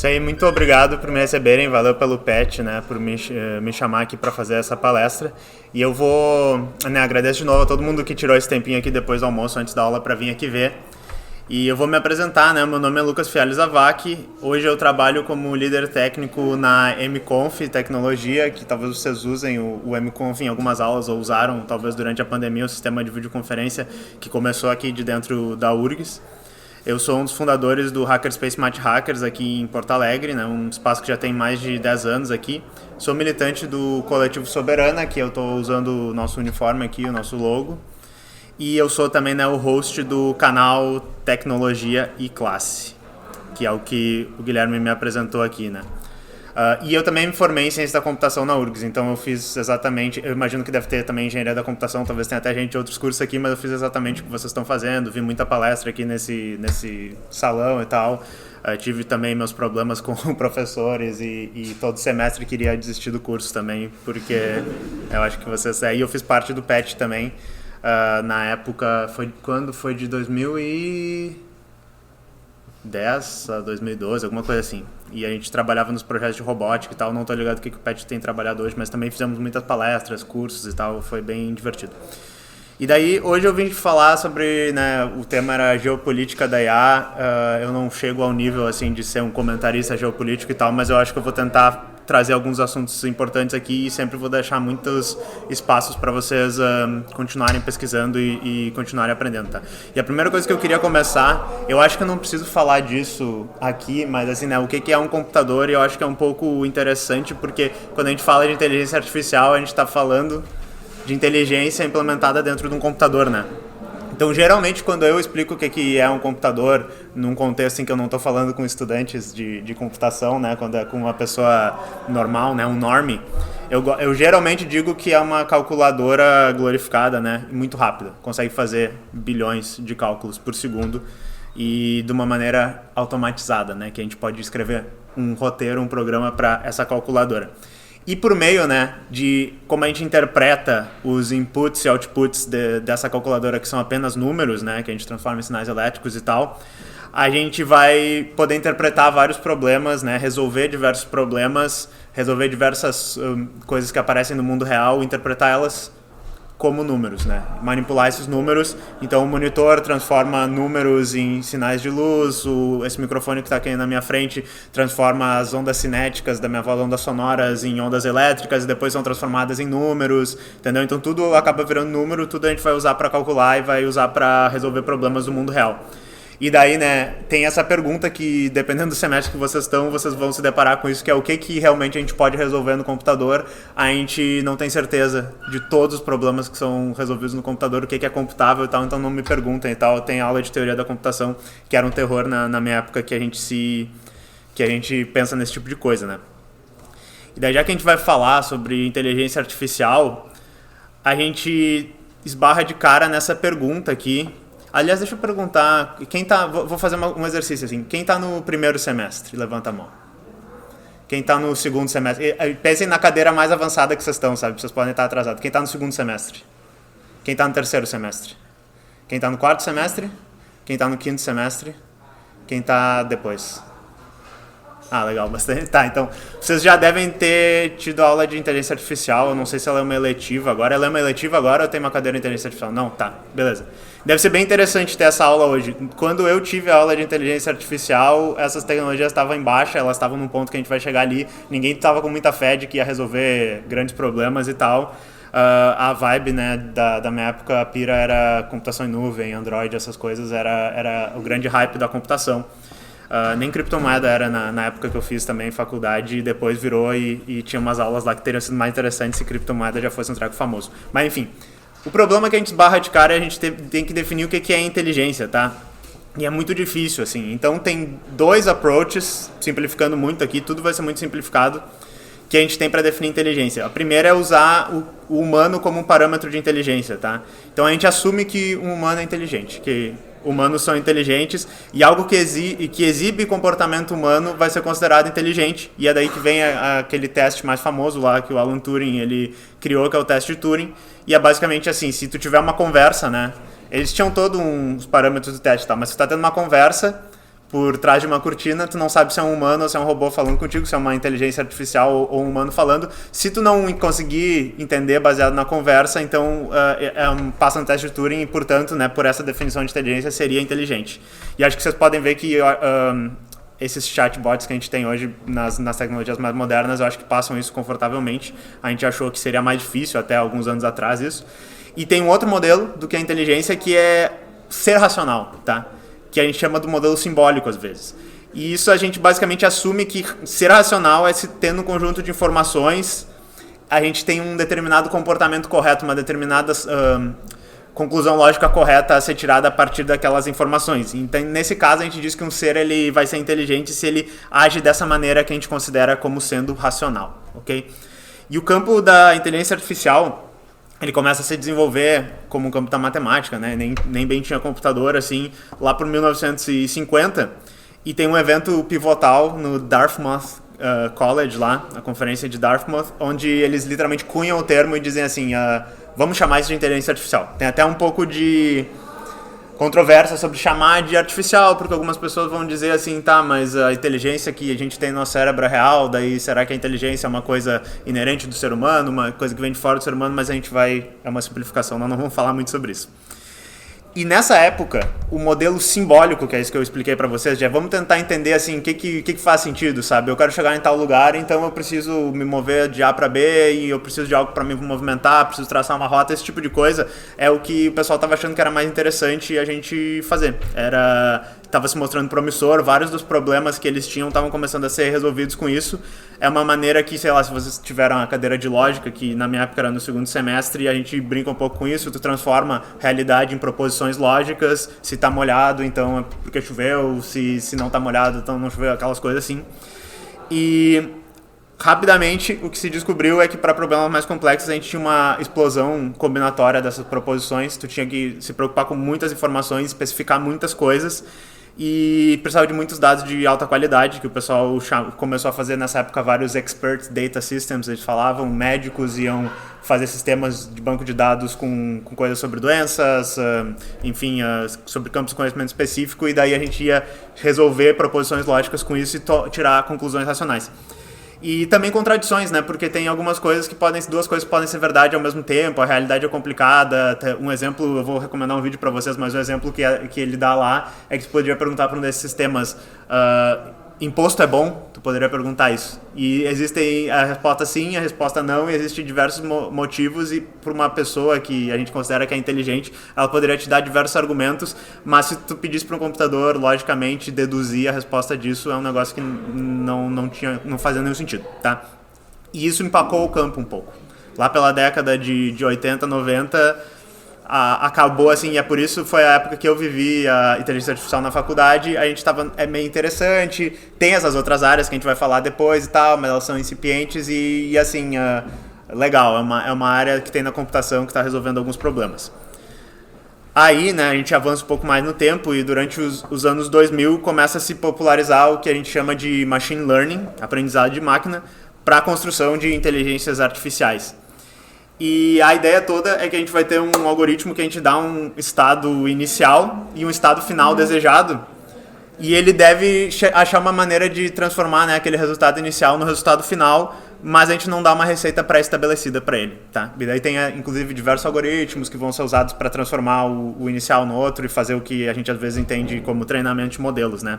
Isso aí, muito obrigado por me receberem, valeu pelo PET, né, por me chamar aqui para fazer essa palestra. E eu vou, né, agradeço de novo a todo mundo que tirou esse tempinho aqui depois do almoço, antes da aula, para vir aqui ver. E eu vou me apresentar, né, meu nome é Lucas Fialho Zavak, hoje eu trabalho como líder técnico na MConf Tecnologia, que talvez vocês usem o MConf em algumas aulas, ou usaram talvez durante a pandemia, o sistema de videoconferência que começou aqui de dentro da URGS. Eu sou um dos fundadores do Hackerspace Math Hackers aqui em Porto Alegre, né, um espaço que já tem mais de 10 anos aqui. Sou militante do Coletivo Soberana, que eu estou usando o nosso uniforme aqui, o nosso logo. E eu sou também, né, o host do canal Tecnologia e Classe, que é o que o Guilherme me apresentou aqui, né. E eu também me formei em Ciência da Computação na URGS, então eu fiz exatamente, eu imagino que deve ter também Engenharia da Computação, talvez tenha até gente de outros cursos aqui, mas eu fiz exatamente o que vocês estão fazendo, vi muita palestra aqui nesse salão e tal, tive também meus problemas com professores e todo semestre queria desistir do curso também, porque eu acho que vocês... E eu fiz parte do PET também, na época, quando foi de 2010 a 2012, alguma coisa assim. E a gente trabalhava nos projetos de robótica e tal, não tô ligado o que o PET tem trabalhado hoje, mas também fizemos muitas palestras, cursos e tal, foi bem divertido. E daí, hoje eu vim falar sobre, né, o tema era geopolítica da IA, eu não chego ao nível, assim, de ser um comentarista geopolítico e tal, mas eu acho que eu vou tentar trazer alguns assuntos importantes aqui e sempre vou deixar muitos espaços para vocês continuarem pesquisando e continuarem aprendendo, tá? E a primeira coisa que eu queria começar, eu acho que eu não preciso falar disso aqui, mas assim, né, o que é um computador, e eu acho que é um pouco interessante, porque quando a gente fala de inteligência artificial, a gente está falando de inteligência implementada dentro de um computador, né? Então, geralmente, quando eu explico o que é um computador, num contexto em que eu não estou falando com estudantes de computação, né, quando é com uma pessoa normal, né, um normie, eu geralmente digo que é uma calculadora glorificada, né, muito rápida, consegue fazer bilhões de cálculos por segundo e de uma maneira automatizada, né, que a gente pode escrever um roteiro, um programa para essa calculadora. E por meio, né, de como a gente interpreta os inputs e outputs dessa calculadora, que são apenas números, né, que a gente transforma em sinais elétricos e tal, a gente vai poder interpretar vários problemas, né, resolver diversos problemas, resolver diversas coisas que aparecem no mundo real, interpretar elas como números, né? Manipular esses números. Então o monitor transforma números em sinais de luz, esse microfone que está aqui na minha frente transforma as ondas cinéticas da minha voz, ondas sonoras, em ondas elétricas e depois são transformadas em números, entendeu? Então tudo acaba virando número, tudo a gente vai usar para calcular e vai usar para resolver problemas do mundo real. E daí, né, tem essa pergunta que, dependendo do semestre que vocês estão, vocês vão se deparar com isso, que é o que realmente a gente pode resolver no computador. A gente não tem certeza de todos os problemas que são resolvidos no computador, o que é computável e tal, então não me perguntem e tal. Tem aula de teoria da computação, que era um terror na minha época, que a gente pensa nesse tipo de coisa, né. E daí, já que a gente vai falar sobre inteligência artificial, a gente esbarra de cara nessa pergunta aqui. Aliás, deixa eu perguntar, vou fazer um exercício assim, quem está no primeiro semestre? Levanta a mão. Quem está no segundo semestre? Pensem na cadeira mais avançada que vocês estão, sabe? Vocês podem estar atrasados. Quem está no segundo semestre? Quem está no terceiro semestre? Quem está no quarto semestre? Quem está no quinto semestre? Quem está depois? Ah, legal, bastante. Tá, então, vocês já devem ter tido aula de inteligência artificial, eu não sei se ela é uma eletiva agora. Ela é uma eletiva agora ou tem uma cadeira de inteligência artificial? Não, tá, beleza. Deve ser bem interessante ter essa aula hoje. Quando eu tive a aula de inteligência artificial, essas tecnologias estavam em baixa, elas estavam num ponto que a gente vai chegar ali, ninguém estava com muita fé de que ia resolver grandes problemas e tal. A vibe, né, da minha época, a pira era computação em nuvem, Android, essas coisas, era o grande hype da computação. Nem criptomoeda era na época que eu fiz também em faculdade, e depois virou e tinha umas aulas lá que teriam sido mais interessantes se criptomoeda já fosse um treco famoso. Mas enfim, o problema é que a gente esbarra de cara e a gente tem que definir o que é inteligência, tá? E é muito difícil, assim. Então tem dois approaches, simplificando muito aqui, tudo vai ser muito simplificado, que a gente tem para definir inteligência. A primeira é usar o humano como um parâmetro de inteligência, tá? Então a gente assume que um humano é inteligente, que humanos são inteligentes, e algo que exibe comportamento humano vai ser considerado inteligente, e é daí que vem aquele teste mais famoso lá que o Alan Turing ele criou, que é o teste de Turing, e é basicamente assim, se tu tiver uma conversa, né, eles tinham todos uns parâmetros do teste, tá, mas se tu tá tendo uma conversa por trás de uma cortina, tu não sabe se é um humano ou se é um robô falando contigo, se é uma inteligência artificial ou um humano falando. Se tu não conseguir entender baseado na conversa, então passa no teste de Turing e, portanto, né, por essa definição de inteligência, seria inteligente. E acho que vocês podem ver que esses chatbots que a gente tem hoje nas tecnologias mais modernas, eu acho que passam isso confortavelmente. A gente achou que seria mais difícil até alguns anos atrás isso. E tem um outro modelo do que a inteligência, que é ser racional, tá? Que a gente chama do modelo simbólico às vezes. E isso a gente basicamente assume que ser racional é se tendo um conjunto de informações, a gente tem um determinado comportamento correto, uma determinada conclusão lógica correta a ser tirada a partir daquelas informações. Então, nesse caso, a gente diz que um ser ele vai ser inteligente se ele age dessa maneira que a gente considera como sendo racional, ok? E o campo da inteligência artificial, ele começa a se desenvolver como um campo da matemática, né? Nem bem tinha computador, assim, lá por 1950. E tem um evento pivotal no Dartmouth College, lá, a conferência de Dartmouth, onde eles literalmente cunham o termo e dizem assim, vamos chamar isso de inteligência artificial. Tem até um pouco de controvérsia sobre chamar de artificial, porque algumas pessoas vão dizer assim, tá, mas a inteligência que a gente tem no nosso cérebro é real, daí será que a inteligência é uma coisa inerente do ser humano, uma coisa que vem de fora do ser humano, mas a gente é uma simplificação, nós não vamos falar muito sobre isso. E nessa época, o modelo simbólico, que é isso que eu expliquei para vocês, já vamos tentar entender assim, o que faz sentido, sabe? Eu quero chegar em tal lugar, então eu preciso me mover de A para B e eu preciso de algo para me movimentar, preciso traçar uma rota, esse tipo de coisa é o que o pessoal estava achando que era mais interessante a gente fazer. Estava se mostrando promissor, vários dos problemas que eles tinham estavam começando a ser resolvidos com isso. É uma maneira que, sei lá, se vocês tiveram a cadeira de lógica, que na minha época era no segundo semestre, a gente brinca um pouco com isso, tu transforma realidade em proposições lógicas, se tá molhado, então é porque choveu, se não tá molhado, então não choveu, aquelas coisas assim. E rapidamente o que se descobriu é que para problemas mais complexos a gente tinha uma explosão combinatória dessas proposições, tu tinha que se preocupar com muitas informações, especificar muitas coisas, e precisava de muitos dados de alta qualidade, que o pessoal começou a fazer nessa época vários expert data systems, eles falavam, médicos iam fazer sistemas de banco de dados com coisas sobre doenças, enfim, sobre campos de conhecimento específico, e daí a gente ia resolver proposições lógicas com isso e tirar conclusões racionais. E também contradições, né? Porque tem algumas coisas duas coisas podem ser verdade ao mesmo tempo, a realidade é complicada. Um exemplo, eu vou recomendar um vídeo para vocês, mas um exemplo que ele dá lá é que você poderia perguntar para um desses sistemas, imposto é bom? Tu poderia perguntar isso. E existe a resposta sim, a resposta não, e existem diversos motivos, e por uma pessoa que a gente considera que é inteligente, ela poderia te dar diversos argumentos, mas se tu pedisse para um computador, logicamente, deduzir a resposta disso é um negócio que não fazia nenhum sentido, tá? E isso empacou o campo um pouco. Lá pela década de 80, 90... acabou assim, e é por isso foi a época que eu vivi a inteligência artificial na faculdade. A gente estava, é meio interessante, tem essas outras áreas que a gente vai falar depois e tal, mas elas são incipientes e assim, legal, é uma área que tem na computação que está resolvendo alguns problemas. Aí, né, a gente avança um pouco mais no tempo e durante os anos 2000 começa a se popularizar o que a gente chama de machine learning, aprendizado de máquina, para a construção de inteligências artificiais. E a ideia toda é que a gente vai ter um algoritmo que a gente dá um estado inicial e um estado final desejado, e ele deve achar uma maneira de transformar, né, aquele resultado inicial no resultado final, mas a gente não dá uma receita pré-estabelecida para ele, tá? E daí tem, inclusive, diversos algoritmos que vão ser usados para transformar o inicial no outro e fazer o que a gente às vezes entende como treinamento de modelos, né?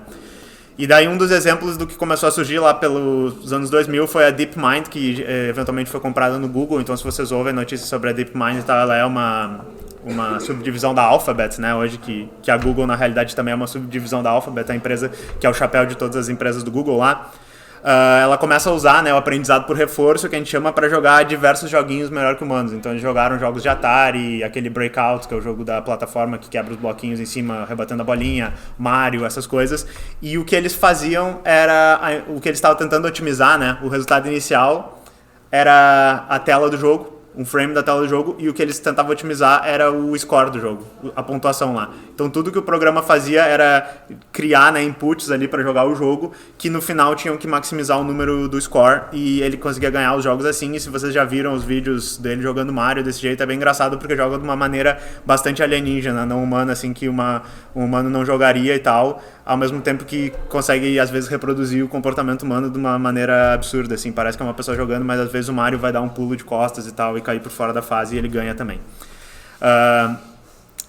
E daí um dos exemplos do que começou a surgir lá pelos anos 2000 foi a DeepMind, que eventualmente foi comprada no Google. Então, se vocês ouvem notícias sobre a DeepMind, tá, ela é uma subdivisão da Alphabet, né? Hoje que a Google, na realidade, também é uma subdivisão da Alphabet, a empresa que é o chapéu de todas as empresas do Google lá. Ela começa a usar, né, o aprendizado por reforço, que a gente chama para jogar diversos joguinhos melhor que humanos. Então eles jogaram jogos de Atari, aquele Breakout, que é o jogo da plataforma que quebra os bloquinhos em cima, rebatendo a bolinha, Mario, essas coisas. E o que eles faziam era, o que eles estavam tentando otimizar, né, o resultado inicial era a tela do jogo, um frame da tela do jogo, e o que eles tentavam otimizar era o score do jogo, a pontuação lá. Então tudo que o programa fazia era criar, né, inputs ali para jogar o jogo, que no final tinham que maximizar o número do score, e ele conseguia ganhar os jogos assim. E se vocês já viram os vídeos dele jogando Mario desse jeito, é bem engraçado, porque joga de uma maneira bastante alienígena, não humana, assim, que um humano não jogaria e tal, ao mesmo tempo que consegue, às vezes, reproduzir o comportamento humano de uma maneira absurda, assim. Parece que é uma pessoa jogando, mas às vezes o Mario vai dar um pulo de costas e tal, e cair por fora da fase, e ele ganha também.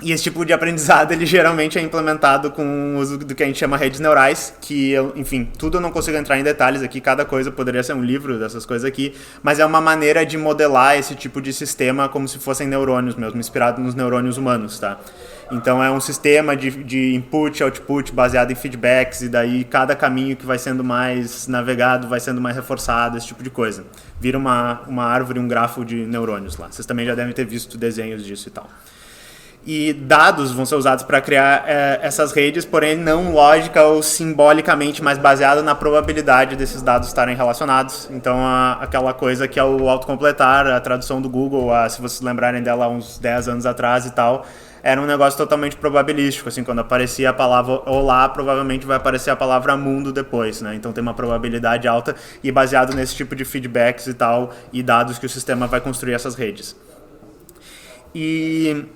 E esse tipo de aprendizado, ele geralmente é implementado com o uso do que a gente chama redes neurais, que, enfim, tudo eu não consigo entrar em detalhes aqui, cada coisa poderia ser um livro dessas coisas aqui, mas é uma maneira de modelar esse tipo de sistema como se fossem neurônios mesmo, inspirado nos neurônios humanos, tá? Então é um sistema de input e output baseado em feedbacks, e daí cada caminho que vai sendo mais navegado vai sendo mais reforçado, esse tipo de coisa. Vira uma árvore, um grafo de neurônios lá. Vocês também já devem ter visto desenhos disso e tal. E dados vão ser usados para criar essas redes, porém não lógica ou simbolicamente, mas baseado na probabilidade desses dados estarem relacionados. Então aquela coisa que é o autocompletar, a tradução do Google, se vocês lembrarem dela há uns 10 anos atrás e tal, era um negócio totalmente probabilístico, assim, quando aparecia a palavra olá, provavelmente vai aparecer a palavra mundo depois, né? Então tem uma probabilidade alta, e baseado nesse tipo de feedbacks e tal, e dados que o sistema vai construir essas redes. E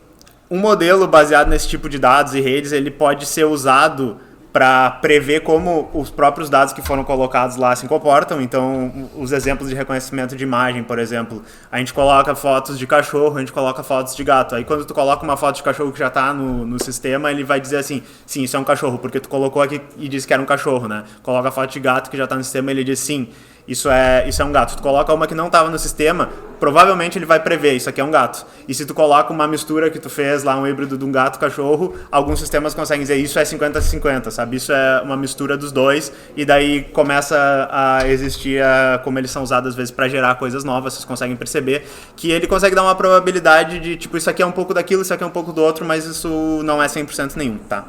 um modelo baseado nesse tipo de dados e redes, ele pode ser usado para prever como os próprios dados que foram colocados lá se comportam. Então, os exemplos de reconhecimento de imagem, por exemplo, a gente coloca fotos de cachorro, a gente coloca fotos de gato. Aí quando tu coloca uma foto de cachorro que já está no sistema, ele vai dizer assim, sim, isso é um cachorro, porque tu colocou aqui e disse que era um cachorro, né? Coloca a foto de gato que já está no sistema, ele diz sim, isso é um gato. Tu coloca uma que não estava no sistema, provavelmente ele vai prever, isso aqui é um gato. E se tu coloca uma mistura que tu fez lá, um híbrido de um gato e cachorro, alguns sistemas conseguem dizer isso é 50-50, sabe? Isso é uma mistura dos dois, e daí começa a existir, como eles são usados às vezes para gerar coisas novas, vocês conseguem perceber que ele consegue dar uma probabilidade de, tipo, isso aqui é um pouco daquilo, isso aqui é um pouco do outro, mas isso não é 100% nenhum, tá?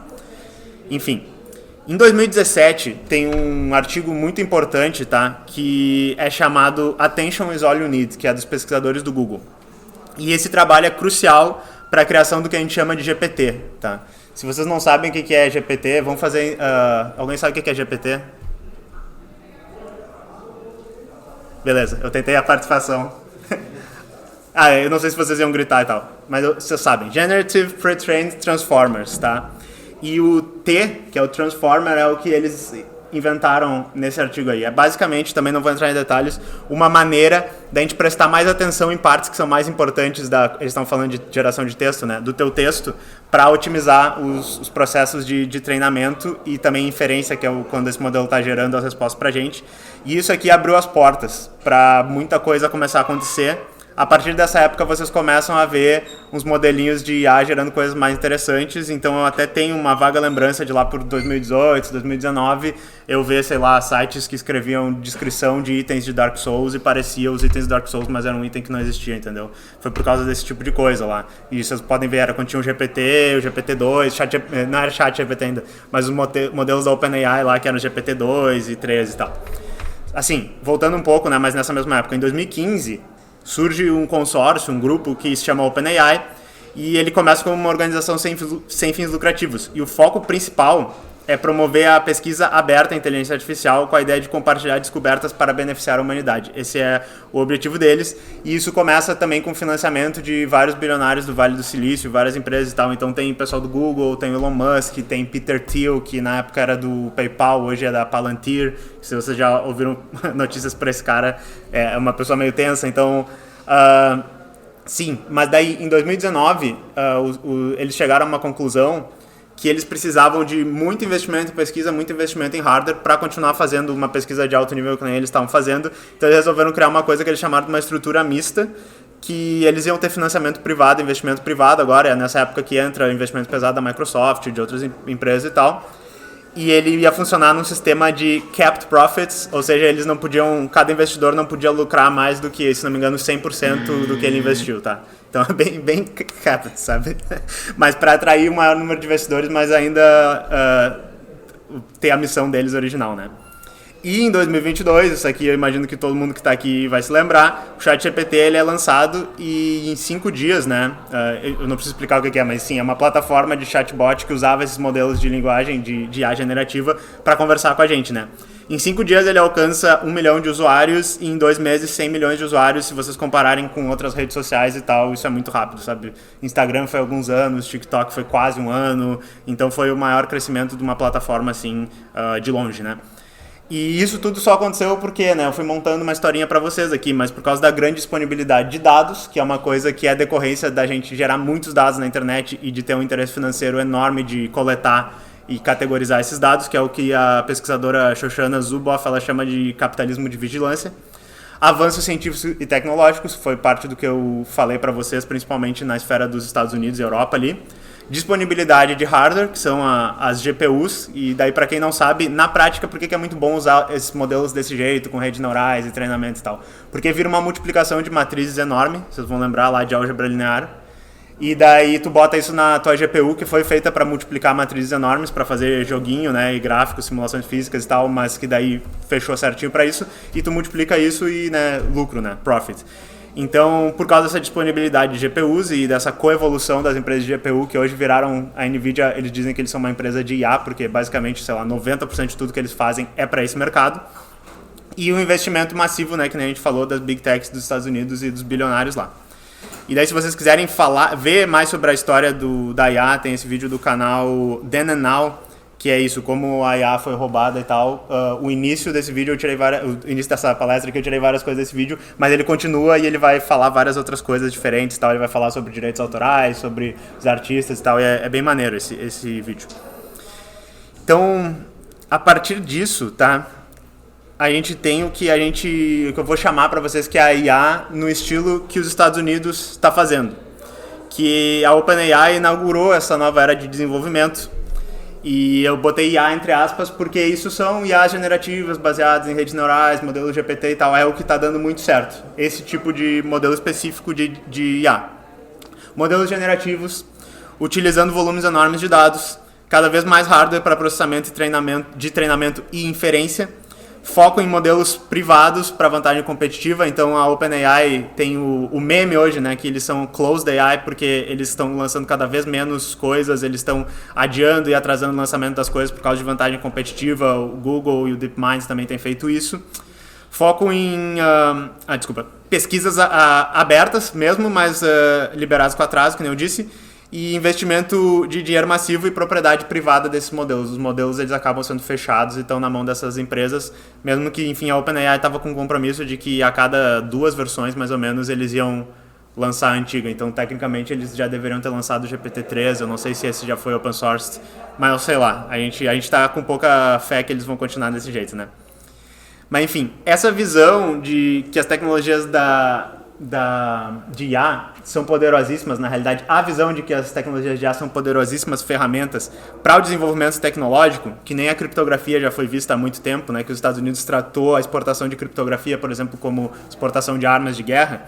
Enfim. Em 2017, tem um artigo muito importante, tá? Que é chamado Attention is All You Need, que é dos pesquisadores do Google. E esse trabalho é crucial para a criação do que a gente chama de GPT, tá? Se vocês não sabem o que é GPT, vamos fazer... alguém sabe o que é GPT? Beleza, eu tentei a participação. Eu não sei se vocês iam gritar e tal, mas vocês sabem. Generative Pre-trained Transformers, tá? E o T, que é o Transformer, é o que eles inventaram nesse artigo aí. É basicamente, também não vou entrar em detalhes, uma maneira da gente prestar mais atenção em partes que são mais importantes eles estão falando de geração de texto, né? Do teu texto, para otimizar os processos de treinamento e também inferência, que é quando esse modelo está gerando as respostas para a gente. E isso aqui abriu as portas para muita coisa começar a acontecer. A partir dessa época, vocês começam a ver uns modelinhos de IA gerando coisas mais interessantes. Então, eu até tenho uma vaga lembrança de lá por 2018, 2019, eu ver, sei lá, sites que escreviam descrição de itens de Dark Souls e parecia os itens de Dark Souls, mas era um item que não existia, entendeu? Foi por causa desse tipo de coisa lá. E vocês podem ver, era quando tinha o GPT, o GPT-2, não era chat GPT ainda, mas os modelos da OpenAI lá, que eram o GPT-2 e 3 e tal. Assim, voltando um pouco, né, mas nessa mesma época, em 2015... surge um consórcio, um grupo que se chama OpenAI, e ele começa como uma organização sem fins lucrativos. E o foco principal é promover a pesquisa aberta em inteligência artificial com a ideia de compartilhar descobertas para beneficiar a humanidade. Esse é o objetivo deles, e isso começa também com financiamento de vários bilionários do Vale do Silício, várias empresas e tal. Então tem pessoal do Google, tem Elon Musk, tem Peter Thiel, que na época era do PayPal, hoje é da Palantir. Se vocês já ouviram notícias para esse cara, é uma pessoa meio tensa, então... sim, mas daí em 2019 eles chegaram a uma conclusão que eles precisavam de muito investimento em pesquisa, muito investimento em hardware para continuar fazendo uma pesquisa de alto nível que nem eles estavam fazendo. Então eles resolveram criar uma coisa que eles chamaram de uma estrutura mista, que eles iam ter financiamento privado, investimento privado. Agora é nessa época que entra investimento pesado da Microsoft, de outras empresas e tal. E ele ia funcionar num sistema de capped profits, ou seja, eles não podiam, cada investidor não podia lucrar mais do que, se não me engano, 100% do que ele investiu, tá? Então é bem capped, sabe? Mas para atrair o maior número de investidores, mas ainda ter a missão deles original, né? E em 2022, isso aqui eu imagino que todo mundo que está aqui vai se lembrar, o ChatGPT ele é lançado e em 5 dias, né? Eu não preciso explicar o que é, mas sim, é uma plataforma de chatbot que usava esses modelos de linguagem de IA generativa para conversar com a gente, né? Em 5 dias ele alcança 1 milhão de usuários e em 2 meses 100 milhões de usuários, se vocês compararem com outras redes sociais e tal, isso é muito rápido, sabe? Instagram foi alguns anos, TikTok foi quase um ano, então foi o maior crescimento de uma plataforma assim, de longe, né? E isso tudo só aconteceu porque, né, eu fui montando uma historinha para vocês aqui, mas por causa da grande disponibilidade de dados, que é uma coisa que é decorrência da gente gerar muitos dados na internet e de ter um interesse financeiro enorme de coletar e categorizar esses dados, que é o que a pesquisadora Shoshana Zuboff ela chama de capitalismo de vigilância. Avanços científicos e tecnológicos, foi parte do que eu falei para vocês, principalmente na esfera dos Estados Unidos e Europa ali. Disponibilidade de hardware, que são as GPUs, e daí para quem não sabe, na prática, por que é muito bom usar esses modelos desse jeito, com redes neurais e treinamento e tal? Porque vira uma multiplicação de matrizes enorme, vocês vão lembrar lá de álgebra linear, e daí tu bota isso na tua GPU, que foi feita para multiplicar matrizes enormes, para fazer joguinho, né, e gráficos, simulações físicas e tal, mas que daí fechou certinho para isso, e tu multiplica isso e, né, lucro, né, profit. Então, por causa dessa disponibilidade de GPUs e dessa coevolução das empresas de GPU, que hoje viraram a NVIDIA, eles dizem que eles são uma empresa de IA, porque basicamente, sei lá, 90% de tudo que eles fazem é para esse mercado. E o investimento massivo, né, que nem a gente falou, das Big Techs dos Estados Unidos e dos bilionários lá. E daí, se vocês quiserem ver mais sobre a história da IA, tem esse vídeo do canal Then and Now, que é isso, como a IA foi roubada e tal. O início desse vídeo, o início dessa palestra aqui, eu tirei várias coisas desse vídeo, mas ele continua e ele vai falar várias outras coisas diferentes e tal. Ele vai falar sobre direitos autorais, sobre os artistas e tal, e é bem maneiro esse vídeo. Então, a partir disso, tá? A gente tem o que eu vou chamar para vocês que é a IA no estilo que os Estados Unidos está fazendo. Que a OpenAI inaugurou essa nova era de desenvolvimento. E eu botei IA entre aspas porque isso são IAs generativas baseadas em redes neurais, modelos GPT e tal, é o que está dando muito certo. Esse tipo de modelo específico de IA. Modelos generativos, utilizando volumes enormes de dados, cada vez mais hardware para processamento e treinamento e inferência. Foco em modelos privados para vantagem competitiva, então a OpenAI tem o meme hoje, né, que eles são closed AI porque eles estão lançando cada vez menos coisas, eles estão adiando e atrasando o lançamento das coisas por causa de vantagem competitiva, o Google e o DeepMind também têm feito isso. Foco em pesquisas abertas mesmo, mas liberadas com atraso, como eu disse, e investimento de dinheiro massivo e propriedade privada desses modelos. Os modelos eles acabam sendo fechados e estão na mão dessas empresas, mesmo que, enfim, a OpenAI estava com um compromisso de que a cada 2 versões, mais ou menos, eles iam lançar a antiga. Então, tecnicamente, eles já deveriam ter lançado o GPT-3, eu não sei se esse já foi open source, mas eu sei lá, a gente está com pouca fé que eles vão continuar desse jeito, né? Mas, enfim, essa visão de que as tecnologias de IA são poderosíssimas, na realidade, a visão de que as tecnologias de IA são poderosíssimas ferramentas para o desenvolvimento tecnológico, que nem a criptografia já foi vista há muito tempo, né, que os Estados Unidos tratou a exportação de criptografia, por exemplo, como exportação de armas de guerra,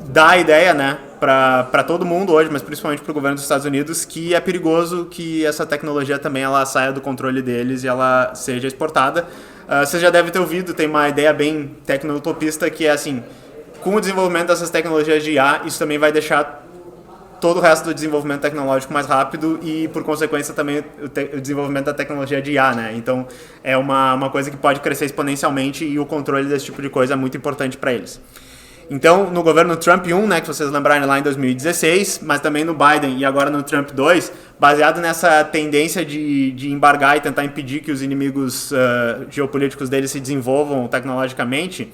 dá a ideia, né, para todo mundo hoje, mas principalmente para o governo dos Estados Unidos, que é perigoso que essa tecnologia também ela saia do controle deles e ela seja exportada. Você já deve ter ouvido, tem uma ideia bem tecno-utopista que é assim, com o desenvolvimento dessas tecnologias de IA, isso também vai deixar todo o resto do desenvolvimento tecnológico mais rápido e, por consequência, também o desenvolvimento da tecnologia de IA, né? Então, é uma coisa que pode crescer exponencialmente e o controle desse tipo de coisa é muito importante para eles. Então, no governo Trump 1, né, que vocês lembrarem lá em 2016, mas também no Biden e agora no Trump 2, baseado nessa tendência de embargar e tentar impedir que os inimigos geopolíticos deles se desenvolvam tecnologicamente,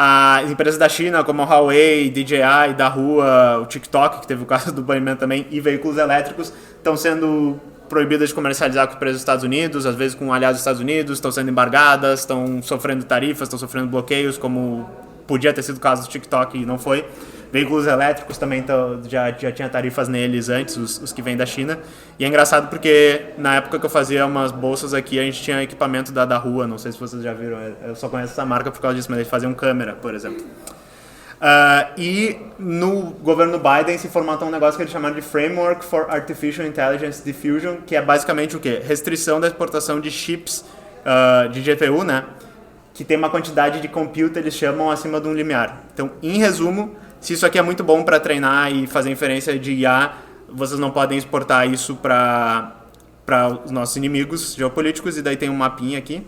as empresas da China, como a Huawei, DJI, Dahua, o TikTok, que teve o caso do banimento também, e veículos elétricos, estão sendo proibidas de comercializar com empresas dos Estados Unidos, às vezes com aliados dos Estados Unidos, estão sendo embargadas, estão sofrendo tarifas, estão sofrendo bloqueios, como podia ter sido o caso do TikTok e não foi. Veículos elétricos também já tinha tarifas neles antes, os que vêm da China. E é engraçado porque na época que eu fazia umas bolsas aqui, a gente tinha equipamento da Dahua, não sei se vocês já viram, eu só conheço essa marca por causa disso, mas eles faziam câmera, por exemplo. E no governo Biden se formatou um negócio que eles chamaram de Framework for Artificial Intelligence Diffusion, que é basicamente o quê? Restrição da exportação de chips de GPU, né? Que tem uma quantidade de compute, eles chamam, acima de um limiar. Então, em resumo, se isso aqui é muito bom para treinar e fazer inferência de IA, vocês não podem exportar isso para os nossos inimigos geopolíticos, e daí tem um mapinha aqui,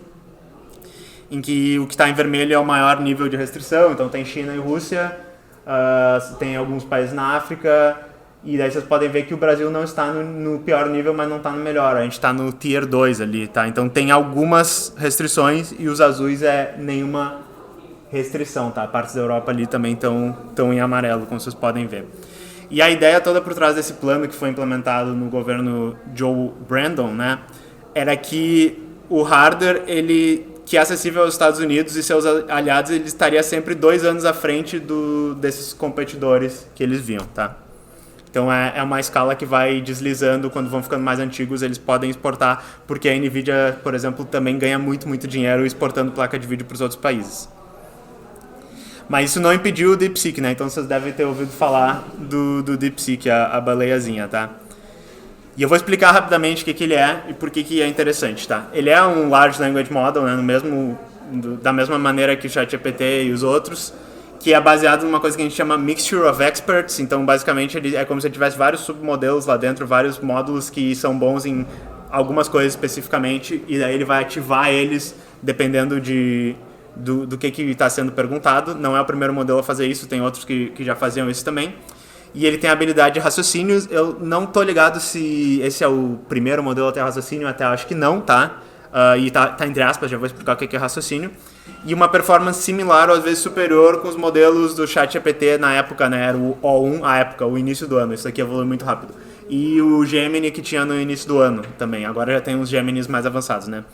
em que o que está em vermelho é o maior nível de restrição, então tem China e Rússia, tem alguns países na África, e daí vocês podem ver que o Brasil não está no pior nível, mas não está no melhor, a gente está no Tier 2 ali, tá? Então tem algumas restrições, e os azuis é nenhuma restrição, tá? Partes da Europa ali também estão em amarelo, como vocês podem ver. E a ideia toda por trás desse plano que foi implementado no governo Joe Brandon, né, era que o hardware, que é acessível aos Estados Unidos e seus aliados, ele estaria sempre 2 anos à frente desses competidores que eles viam, tá? Então é uma escala que vai deslizando, quando vão ficando mais antigos eles podem exportar, porque a Nvidia, por exemplo, também ganha muito, muito dinheiro exportando placa de vídeo para os outros países. Mas isso não impediu o DeepSeek, né? Então vocês devem ter ouvido falar do DeepSeek, a baleiazinha, tá? E eu vou explicar rapidamente o que ele é e por que é interessante, tá? Ele é um Large Language Model, né? Da mesma maneira que o ChatGPT e os outros, que é baseado numa coisa que a gente chama Mixture of Experts. Então, basicamente, ele é como se tivesse vários submodelos lá dentro, vários módulos que são bons em algumas coisas especificamente, e daí ele vai ativar eles dependendo do que está sendo perguntado. Não é o primeiro modelo a fazer isso, tem outros que já faziam isso também. E ele tem a habilidade de raciocínio. Eu não tô ligado se esse é o primeiro modelo a ter raciocínio, até acho que não, tá? E tá entre aspas, já vou explicar o que é raciocínio. E uma performance similar, ou às vezes superior, com os modelos do ChatGPT na época, né? Era o O1, a época, o início do ano. Isso aqui evoluiu muito rápido. E o Gemini que tinha no início do ano também. Agora já tem uns Geminis mais avançados, né?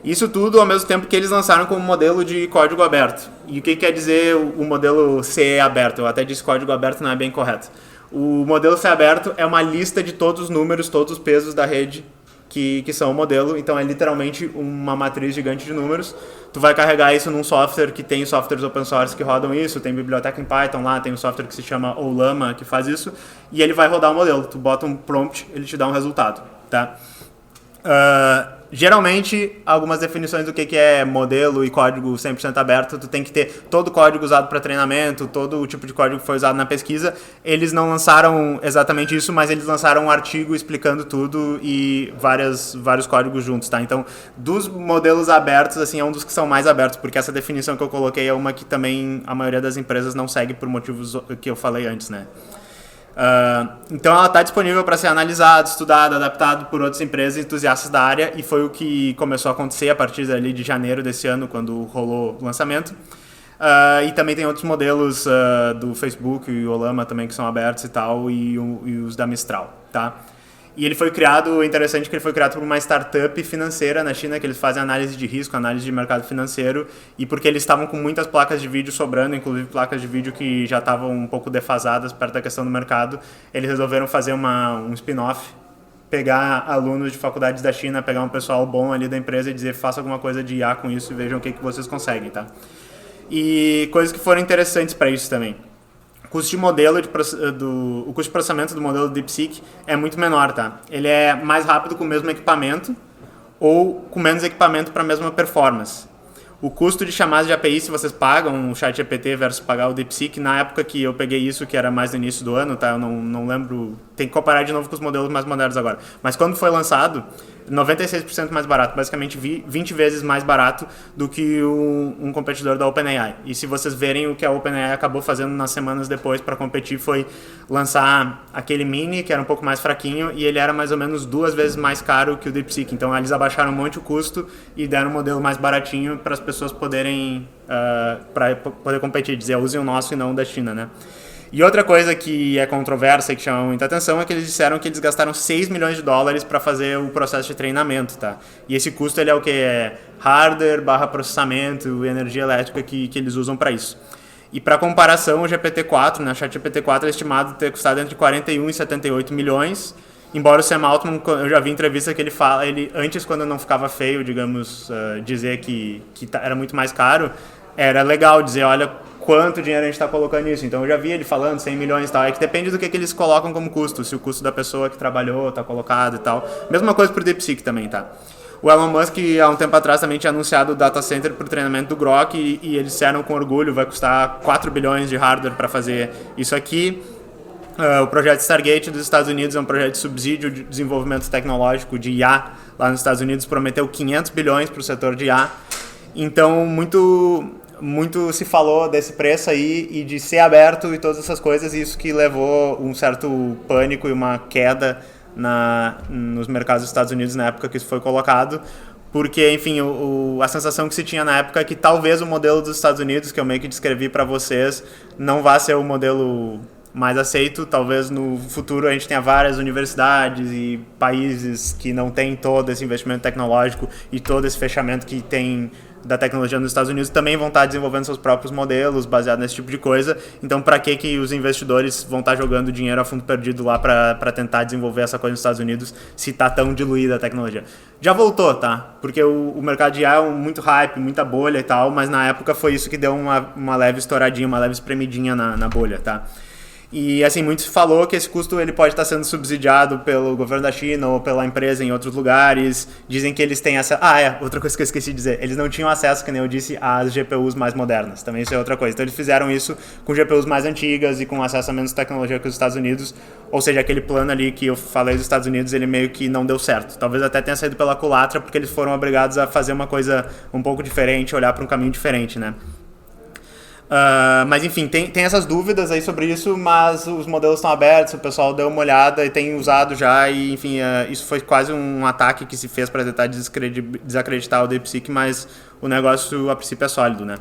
Isso tudo ao mesmo tempo que eles lançaram como modelo de código aberto. E o que quer dizer o modelo CE aberto? Eu até disse código aberto, não é bem correto. O modelo CE aberto é uma lista de todos os números, todos os pesos da rede que são o modelo. Então é literalmente uma matriz gigante de números. Tu vai carregar isso num software que tem softwares open source que rodam isso, tem biblioteca em Python lá, tem um software que se chama Ollama que faz isso, e ele vai rodar o modelo. Tu bota um prompt, ele te dá um resultado, tá? Geralmente, algumas definições do que é modelo e código 100% aberto, tu tem que ter todo o código usado para treinamento, todo o tipo de código que foi usado na pesquisa. Eles não lançaram exatamente isso, mas eles lançaram um artigo explicando tudo e vários códigos juntos, tá? Então, dos modelos abertos, assim, é um dos que são mais abertos, porque essa definição que eu coloquei é uma que também a maioria das empresas não segue por motivos que eu falei antes, né? Então ela está disponível para ser analisada, estudada, adaptada por outras empresas entusiastas da área, e foi o que começou a acontecer a partir dali de janeiro desse ano, quando rolou o lançamento. E também tem outros modelos do Facebook e o Ollama também que são abertos e tal, e os da Mistral, tá? E ele foi criado, interessante que ele foi criado por uma startup financeira na China, que eles fazem análise de risco, análise de mercado financeiro, e porque eles estavam com muitas placas de vídeo sobrando, inclusive placas de vídeo que já estavam um pouco defasadas perto da questão do mercado, eles resolveram fazer um spin-off, pegar alunos de faculdades da China, pegar um pessoal bom ali da empresa e dizer, faça alguma coisa de IA com isso e vejam o que vocês conseguem, tá? E coisas que foram interessantes para isso também. O custo de processamento do modelo DeepSeek é muito menor, tá? Ele é mais rápido com o mesmo equipamento ou com menos equipamento para a mesma performance. O custo de chamadas de API, se vocês pagam o ChatGPT versus pagar o DeepSeek, na época que eu peguei isso, que era mais no início do ano, tá? Eu não lembro, tem que comparar de novo com os modelos mais modernos agora. Mas quando foi lançado, 96% mais barato, basicamente 20 vezes mais barato do que um competidor da OpenAI. E se vocês verem o que a OpenAI acabou fazendo nas semanas depois para competir foi lançar aquele Mini, que era um pouco mais fraquinho, e ele era mais ou menos 2 vezes mais caro que o DeepSeek. Então eles abaixaram um monte o custo e deram um modelo mais baratinho para as pessoas poderem para poder competir, dizer, usem o nosso e não o da China, né? E outra coisa que é controversa e que chama muita atenção é que eles disseram que eles gastaram 6 milhões de dólares para fazer o processo de treinamento, tá? E esse custo ele é o que? É hardware / processamento e energia elétrica que eles usam para isso. E para comparação, o GPT-4, né, o ChatGPT-4 é estimado ter custado entre 41 e 78 milhões, embora o Sam Altman, eu já vi entrevista que ele fala, antes quando não ficava feio, digamos, dizer que era muito mais caro, era legal dizer, olha quanto dinheiro a gente está colocando nisso. Então eu já vi ele falando 100 milhões e tal. É que depende do que eles colocam como custo. Se o custo da pessoa que trabalhou está colocado e tal. Mesma coisa para o DeepSeek também, tá? O Elon Musk, há um tempo atrás, também tinha anunciado o data center para o treinamento do Grok e eles disseram com orgulho, vai custar 4 bilhões de hardware para fazer isso aqui. O projeto Stargate dos Estados Unidos é um projeto de subsídio de desenvolvimento tecnológico de IA lá nos Estados Unidos, prometeu 500 bilhões para o setor de IA. Então, muito se falou desse preço aí e de ser aberto e todas essas coisas, e isso que levou um certo pânico e uma queda nos mercados dos Estados Unidos na época que isso foi colocado, porque, enfim, a sensação que se tinha na época é que talvez o modelo dos Estados Unidos, que eu meio que descrevi para vocês, não vá ser o modelo mais aceito. Talvez no futuro a gente tenha várias universidades e países que não têm todo esse investimento tecnológico e todo esse fechamento que tem da tecnologia nos Estados Unidos, também vão estar desenvolvendo seus próprios modelos baseados nesse tipo de coisa. Então, para que os investidores vão estar jogando dinheiro a fundo perdido lá para tentar desenvolver essa coisa nos Estados Unidos se está tão diluída a tecnologia? Já voltou, tá? Porque o mercado de IA é muito hype, muita bolha e tal, mas na época foi isso que deu uma leve estouradinha, uma leve espremidinha na bolha, tá? E assim, muito se falou que esse custo ele pode estar sendo subsidiado pelo governo da China ou pela empresa em outros lugares. Dizem que eles têm acesso... outra coisa que eu esqueci de dizer. Eles não tinham acesso, que nem eu disse, às GPUs mais modernas. Também isso é outra coisa. Então eles fizeram isso com GPUs mais antigas e com acesso a menos tecnologia que os Estados Unidos. Ou seja, aquele plano ali que eu falei dos Estados Unidos, ele meio que não deu certo. Talvez até tenha saído pela culatra, porque eles foram obrigados a fazer uma coisa um pouco diferente, olhar para um caminho diferente, né? Mas enfim, tem essas dúvidas aí sobre isso, mas os modelos estão abertos, o pessoal deu uma olhada e tem usado já, e enfim, isso foi quase um ataque que se fez para tentar desacreditar o DeepSeek, mas o negócio a princípio é sólido, né?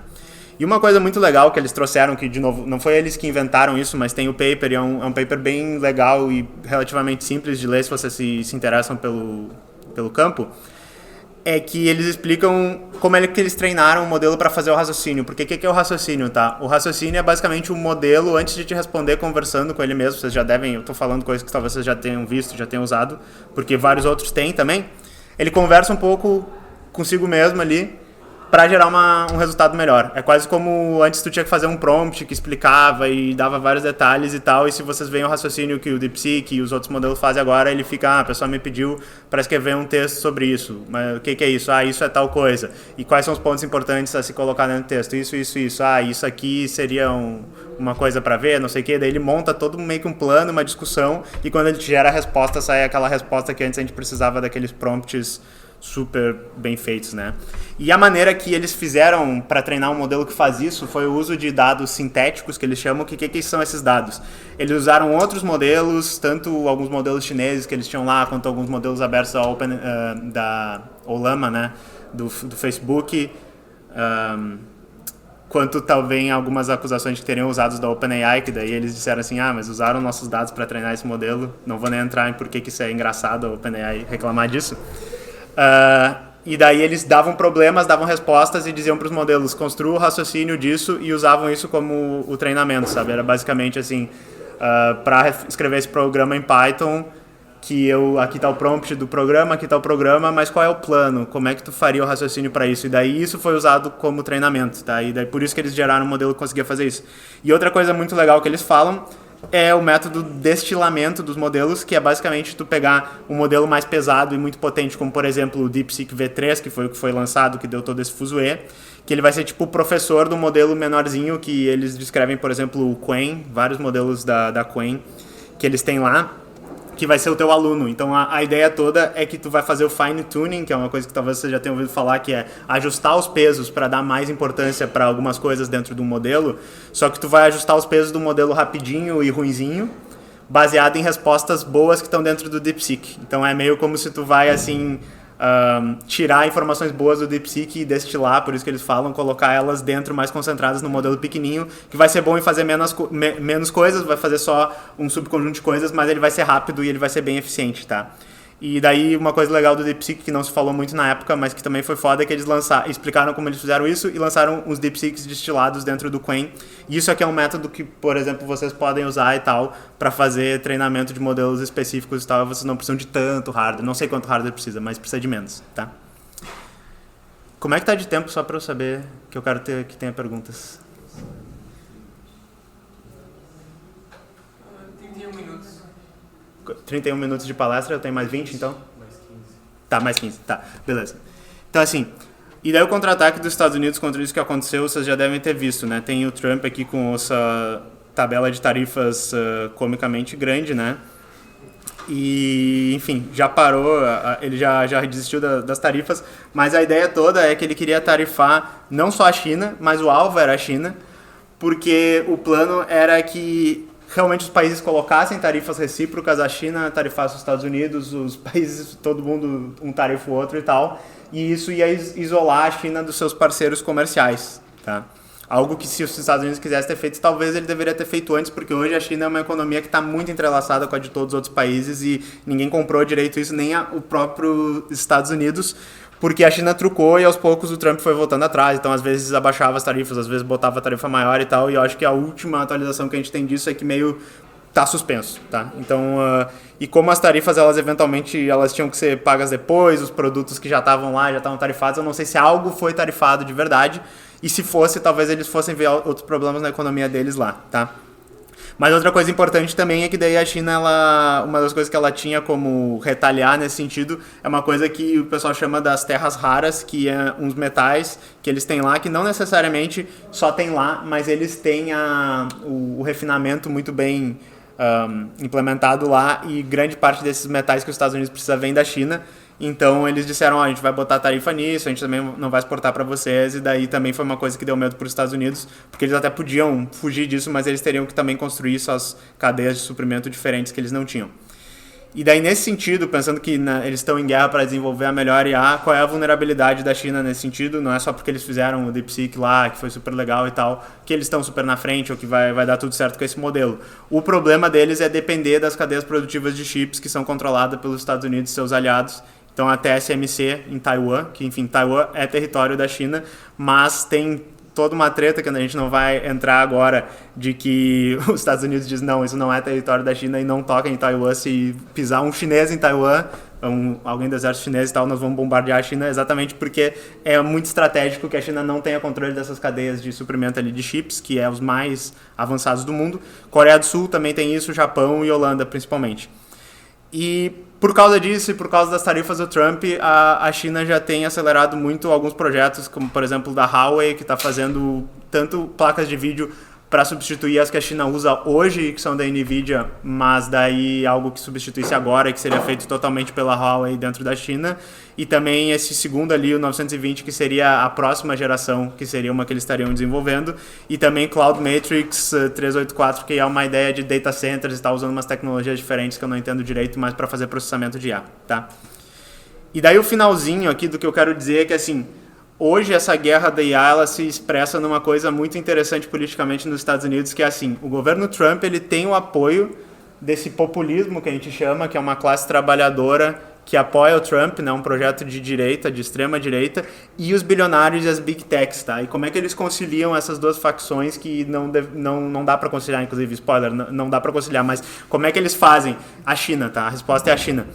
E uma coisa muito legal que eles trouxeram, que de novo, não foi eles que inventaram isso, mas tem o paper, e é um paper bem legal e relativamente simples de ler se vocês se interessam pelo campo, é que eles explicam como é que eles treinaram o modelo para fazer o raciocínio. Porque o que é o raciocínio, tá? O raciocínio é basicamente um modelo, antes de te responder, conversando com ele mesmo. Vocês já devem, eu estou falando coisas que talvez vocês já tenham visto, já tenham usado, porque vários outros têm também. Ele conversa um pouco consigo mesmo ali, para gerar um resultado melhor. É quase como antes tu tinha que fazer um prompt que explicava e dava vários detalhes e tal, e se vocês veem o raciocínio que o DeepSeek e os outros modelos fazem agora, ele fica, a pessoa me pediu para escrever um texto sobre isso, mas o que é isso? Isso é tal coisa. E quais são os pontos importantes a se colocar dentro do texto? Isso. Isso aqui seria uma coisa para ver, não sei o que. Daí ele monta todo meio que um plano, uma discussão, e quando ele te gera a resposta, sai aquela resposta que antes a gente precisava daqueles prompts super bem feitos, né? E a maneira que eles fizeram para treinar um modelo que faz isso foi o uso de dados sintéticos, que eles chamam. Que são esses dados? Eles usaram outros modelos, tanto alguns modelos chineses que eles tinham lá, quanto alguns modelos abertos da Ollama, né? do Facebook, quanto talvez algumas acusações que teriam usados da OpenAI, que daí eles disseram assim, mas usaram nossos dados para treinar esse modelo. Não vou nem entrar em por que isso é engraçado a OpenAI reclamar disso. E daí eles davam problemas, davam respostas e diziam para os modelos, construa o raciocínio disso, e usavam isso como o treinamento, sabe? Era basicamente assim, para escrever esse programa em Python, aqui está o prompt do programa, aqui está o programa, mas qual é o plano? Como é que tu faria o raciocínio para isso? E daí isso foi usado como treinamento, tá? E daí por isso que eles geraram um modelo que conseguia fazer isso. E outra coisa muito legal que eles falam é o método destilamento dos modelos, que é basicamente tu pegar um modelo mais pesado e muito potente, como por exemplo o DeepSeek V3, que foi o que foi lançado, que deu todo esse fuzuê, que ele vai ser tipo o professor do modelo menorzinho, que eles descrevem, por exemplo, o Qwen, vários modelos da Qwen que eles têm lá, que vai ser o teu aluno. Então a ideia toda é que tu vai fazer o fine tuning, que é uma coisa que talvez você já tenha ouvido falar, que é ajustar os pesos para dar mais importância para algumas coisas dentro do modelo, só que tu vai ajustar os pesos do modelo rapidinho e ruinzinho, baseado em respostas boas que estão dentro do DeepSeek. Então é meio como se tu vai assim tirar informações boas do DeepSeek e destilar, por isso que eles falam, colocar elas dentro, mais concentradas no modelo pequenininho, que vai ser bom em fazer menos coisas, vai fazer só um subconjunto de coisas, mas ele vai ser rápido e ele vai ser bem eficiente, tá? E daí uma coisa legal do DeepSeek, que não se falou muito na época, mas que também foi foda, é que eles explicaram como eles fizeram isso e lançaram os DeepSeeks destilados dentro do Qwen. E isso aqui é um método que, por exemplo, vocês podem usar e tal, para fazer treinamento de modelos específicos e tal, vocês não precisam de tanto hardware, não sei quanto hardware precisa, mas precisa de menos, tá? Como é que tá de tempo, só para eu saber, que eu quero que tenha perguntas? 31 minutos. 31 minutos de palestra, eu tenho mais 20 então? Mais 15. Tá, mais 15. Tá, beleza. Então, assim, e daí o contra-ataque dos Estados Unidos contra isso que aconteceu, vocês já devem ter visto, né? Tem o Trump aqui com essa tabela de tarifas comicamente grande, né? E, enfim, já parou, ele já desistiu das tarifas, mas a ideia toda é que ele queria tarifar não só a China, mas o alvo era a China, porque o plano era que realmente os países colocassem tarifas recíprocas, a China tarifasse os Estados Unidos, os países, todo mundo um tarifa o outro e tal, e isso ia isolar a China dos seus parceiros comerciais, tá? Algo que se os Estados Unidos quisessem ter feito, talvez ele deveria ter feito antes, porque hoje a China é uma economia que está muito entrelaçada com a de todos os outros países e ninguém comprou direito isso, nem o próprio Estados Unidos, porque a China trucou e aos poucos o Trump foi voltando atrás, então às vezes abaixava as tarifas, às vezes botava a tarifa maior e tal, e eu acho que a última atualização que a gente tem disso é que meio tá suspenso, tá? Então, e como as tarifas, elas eventualmente, elas tinham que ser pagas depois, os produtos que já estavam lá, já estavam tarifados, eu não sei se algo foi tarifado de verdade, e se fosse, talvez eles fossem ver outros problemas na economia deles lá, tá? Mas outra coisa importante também é que daí a China, uma das coisas que ela tinha como retaliar nesse sentido, é uma coisa que o pessoal chama das terras raras, que é uns metais que eles têm lá, que não necessariamente só tem lá, mas eles têm o refinamento muito bem implementado lá, e grande parte desses metais que os Estados Unidos precisam vem da China. Então eles disseram, a gente vai botar tarifa nisso, a gente também não vai exportar para vocês, e daí também foi uma coisa que deu medo para os Estados Unidos, porque eles até podiam fugir disso, mas eles teriam que também construir suas cadeias de suprimento diferentes que eles não tinham. E daí nesse sentido, pensando que eles estão em guerra para desenvolver a melhor IA, qual é a vulnerabilidade da China nesse sentido? Não é só porque eles fizeram o DeepSeek lá, que foi super legal e tal, que eles estão super na frente ou que vai dar tudo certo com esse modelo. O problema deles é depender das cadeias produtivas de chips que são controladas pelos Estados Unidos e seus aliados. Então a TSMC em Taiwan, que enfim, Taiwan é território da China, mas tem toda uma treta que a gente não vai entrar agora, de que os Estados Unidos dizem não, isso não é território da China e não toca em Taiwan. Se pisar um chinês em Taiwan, alguém do exército chinês e tal, nós vamos bombardear a China, exatamente porque é muito estratégico que a China não tenha controle dessas cadeias de suprimento ali de chips, que é os mais avançados do mundo. Coreia do Sul também tem isso, Japão e Holanda principalmente. E por causa disso e por causa das tarifas do Trump, a China já tem acelerado muito alguns projetos, como por exemplo da Huawei, que está fazendo tanto placas de vídeo para substituir as que a China usa hoje, que são da NVIDIA, mas daí algo que substituísse agora, que seria feito totalmente pela Huawei dentro da China. E também esse segundo ali, o 920, que seria a próxima geração, que seria uma que eles estariam desenvolvendo. E também Cloud Matrix 384, que é uma ideia de data centers, está usando umas tecnologias diferentes que eu não entendo direito, mas para fazer processamento de IA, tá? E daí o finalzinho aqui do que eu quero dizer é que, assim, hoje essa guerra da IA, ela se expressa numa coisa muito interessante politicamente nos Estados Unidos, que é assim, o governo Trump, ele tem o apoio desse populismo que a gente chama, que é uma classe trabalhadora que apoia o Trump, né, um projeto de direita, de extrema direita, e os bilionários e as big techs, tá? E como é que eles conciliam essas duas facções que não dá para conciliar, inclusive, spoiler, não dá para conciliar, mas como é que eles fazem? A China, tá? A resposta é a China.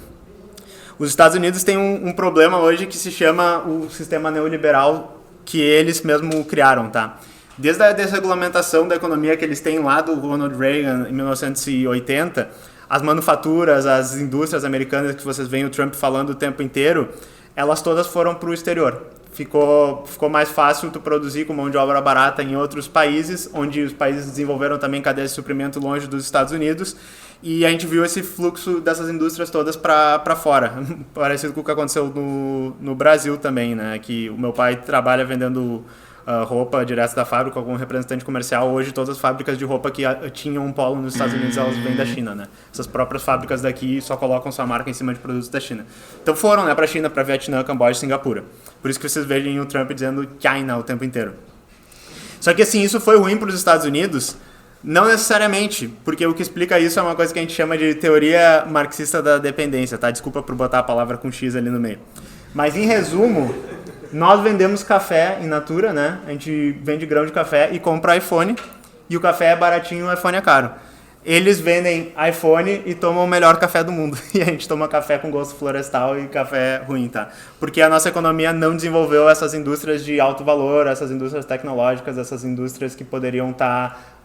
Os Estados Unidos têm um problema hoje que se chama o sistema neoliberal, que eles mesmo criaram, tá? Desde a desregulamentação da economia que eles têm lá do Ronald Reagan em 1980, as manufaturas, as indústrias americanas que vocês veem o Trump falando o tempo inteiro, elas todas foram para o exterior. Ficou mais fácil tu produzir com mão de obra barata em outros países, onde os países desenvolveram também cadeias de suprimento longe dos Estados Unidos, e a gente viu esse fluxo dessas indústrias todas para fora, parecido com o que aconteceu no Brasil também, né? Que o meu pai trabalha vendendo roupa direto da fábrica, algum representante comercial. Hoje todas as fábricas de roupa que tinham um polo nos Estados Unidos, elas vêm da China, né? Essas próprias fábricas daqui só colocam sua marca em cima de produtos da China. Então foram, né, para a China, para Vietnã, Camboja e Singapura. Por isso que vocês veem o Trump dizendo China o tempo inteiro. Só que assim, isso foi ruim para os Estados Unidos? Não necessariamente, porque o que explica isso é uma coisa que a gente chama de teoria marxista da dependência, tá? Desculpa por botar a palavra com X ali no meio. Mas em resumo, nós vendemos café in natura, né? A gente vende grão de café e compra iPhone, e o café é baratinho e o iPhone é caro. Eles vendem iPhone e tomam o melhor café do mundo. E a gente toma café com gosto florestal e café ruim, tá? Porque a nossa economia não desenvolveu essas indústrias de alto valor, essas indústrias tecnológicas, essas indústrias que poderiam estar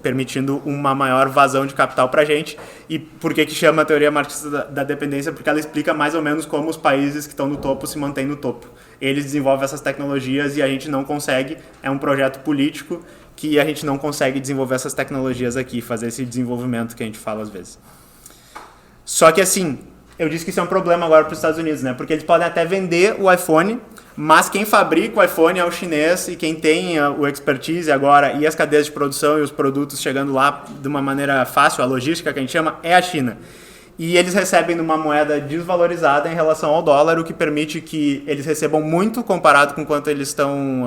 permitindo uma maior vazão de capital pra gente. E por que chama a teoria marxista da dependência? Porque ela explica mais ou menos como os países que estão no topo se mantêm no topo. Eles desenvolvem essas tecnologias e a gente não consegue. É um projeto político que a gente não consegue desenvolver essas tecnologias aqui, fazer esse desenvolvimento que a gente fala às vezes. Só que assim, eu disse que isso é um problema agora para os Estados Unidos, né? Porque eles podem até vender o iPhone, mas quem fabrica o iPhone é o chinês e quem tem o expertise agora e as cadeias de produção e os produtos chegando lá de uma maneira fácil, a logística que a gente chama, é a China. E eles recebem numa moeda desvalorizada em relação ao dólar, o que permite que eles recebam muito comparado com quanto eles estão...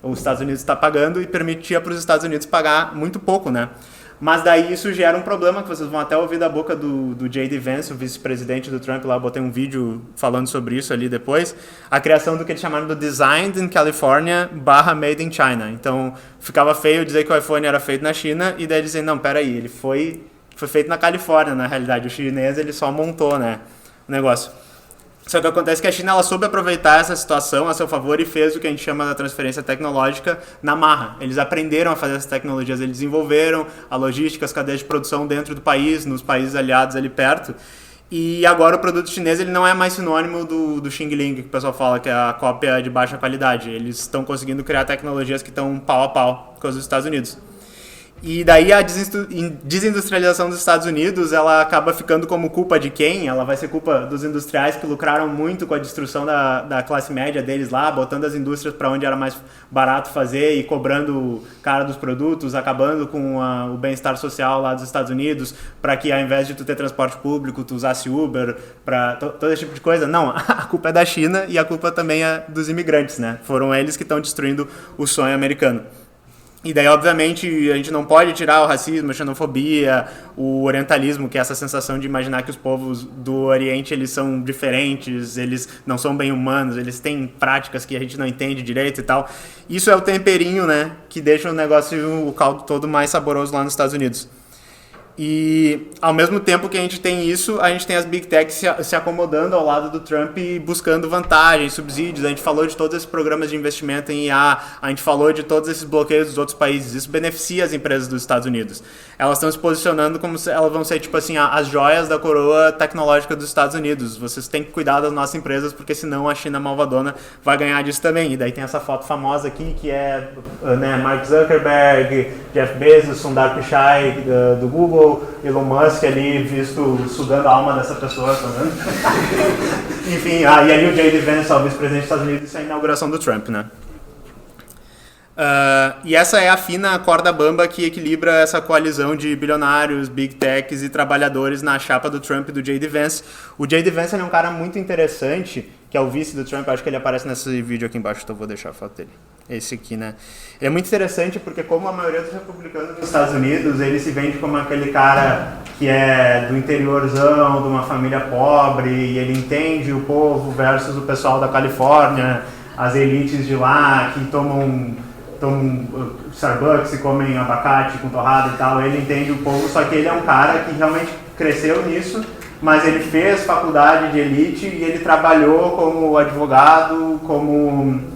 os Estados Unidos está pagando e permitia para os Estados Unidos pagar muito pouco, né? Mas daí isso gera um problema que vocês vão até ouvir da boca do J.D. Vance, o vice-presidente do Trump, lá eu botei um vídeo falando sobre isso ali depois, a criação do que eles chamaram do Designed in California / Made in China. Então ficava feio dizer que o iPhone era feito na China e daí dizer, não, peraí, ele foi feito na Califórnia, na realidade, o chinês ele só montou, né, o negócio. Só que acontece que a China ela soube aproveitar essa situação a seu favor e fez o que a gente chama da transferência tecnológica na marra. Eles aprenderam a fazer essas tecnologias, eles desenvolveram a logística, as cadeias de produção dentro do país, nos países aliados ali perto. E agora o produto chinês ele não é mais sinônimo do Xing Ling, que o pessoal fala que é a cópia de baixa qualidade. Eles estão conseguindo criar tecnologias que estão pau a pau com os Estados Unidos. E daí a desindustrialização dos Estados Unidos, ela acaba ficando como culpa de quem? Ela vai ser culpa dos industriais que lucraram muito com a destruição da classe média deles lá, botando as indústrias para onde era mais barato fazer e cobrando caro dos produtos, acabando com o bem-estar social lá dos Estados Unidos, para que ao invés de tu ter transporte público, tu usasse Uber, para todo esse tipo de coisa. Não, a culpa é da China e a culpa também é dos imigrantes, né? Foram eles que estão destruindo o sonho americano. E daí, obviamente, a gente não pode tirar o racismo, a xenofobia, o orientalismo, que é essa sensação de imaginar que os povos do Oriente eles são diferentes, eles não são bem humanos, eles têm práticas que a gente não entende direito e tal. Isso é o temperinho, né, que deixa o negócio, o caldo todo mais saboroso lá nos Estados Unidos. E ao mesmo tempo que a gente tem isso, a gente tem as Big Techs se acomodando ao lado do Trump e buscando vantagens, subsídios. A gente falou de todos esses programas de investimento em IA, a gente falou de todos esses bloqueios dos outros países. Isso beneficia as empresas dos Estados Unidos. Elas estão se posicionando como se elas vão ser tipo assim, as joias da coroa tecnológica dos Estados Unidos. Vocês têm que cuidar das nossas empresas, porque senão a China malvadona vai ganhar disso também. E daí tem essa foto famosa aqui, que é né, Mark Zuckerberg, Jeff Bezos, Sundar Pichai do Google, Elon Musk ali visto sugando a alma dessa pessoa, tá vendo? Enfim, e ali o J.D. Vance, o vice-presidente dos Estados Unidos, isso é a inauguração do Trump, né? E essa é a fina corda bamba que equilibra essa coalizão de bilionários, big techs e trabalhadores na chapa do Trump e do J.D. Vance. O J.D. Vance é um cara muito interessante, que é o vice do Trump, acho que ele aparece nesse vídeo aqui embaixo, então eu vou deixar a foto dele. Esse aqui, né? Ele é muito interessante porque, como a maioria dos republicanos dos Estados Unidos, ele se vende como aquele cara que é do interiorzão, de uma família pobre, e ele entende o povo versus o pessoal da Califórnia, as elites de lá que tomam Starbucks e comem abacate com torrada e tal. Ele entende o povo, só que ele é um cara que realmente cresceu nisso, mas ele fez faculdade de elite e ele trabalhou como advogado, como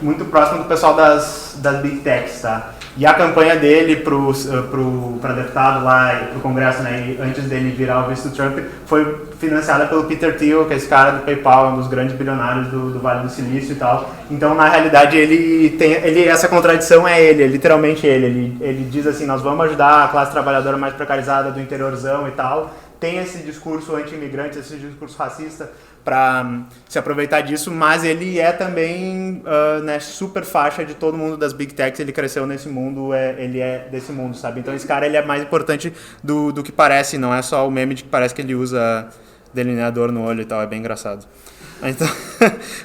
muito próximo do pessoal das Big Techs, tá? E a campanha dele para deputado lá e para o Congresso, né, antes dele virar o vice do Trump, foi financiada pelo Peter Thiel, que é esse cara do PayPal, um dos grandes bilionários do Vale do Silício e tal. Então, na realidade, essa contradição é literalmente ele diz assim, nós vamos ajudar a classe trabalhadora mais precarizada do interiorzão e tal. Tem esse discurso anti-imigrante, esse discurso racista para se aproveitar disso, mas ele é também né, super faixa de todo mundo das Big Techs, ele cresceu nesse mundo, ele é desse mundo, sabe? Então esse cara ele é mais importante do que parece, não é só o meme de que parece que ele usa delineador no olho e tal, é bem engraçado. Então,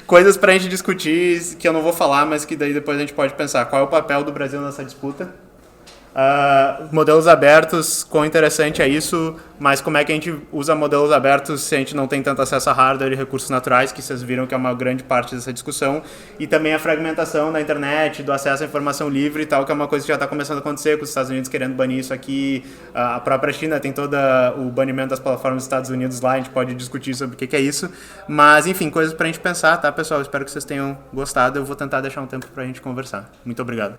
coisas pra gente discutir que eu não vou falar, mas que daí depois a gente pode pensar. Qual é o papel do Brasil nessa disputa? Modelos abertos, quão interessante é isso, mas como é que a gente usa modelos abertos se a gente não tem tanto acesso a hardware e recursos naturais, que vocês viram que é uma grande parte dessa discussão, e também a fragmentação da internet, do acesso à informação livre e tal, que é uma coisa que já está começando a acontecer, com os Estados Unidos querendo banir isso aqui, a própria China tem todo o banimento das plataformas dos Estados Unidos lá, a gente pode discutir sobre o que é isso, mas enfim, coisas para a gente pensar, tá pessoal? Espero que vocês tenham gostado, eu vou tentar deixar um tempo para a gente conversar. Muito obrigado.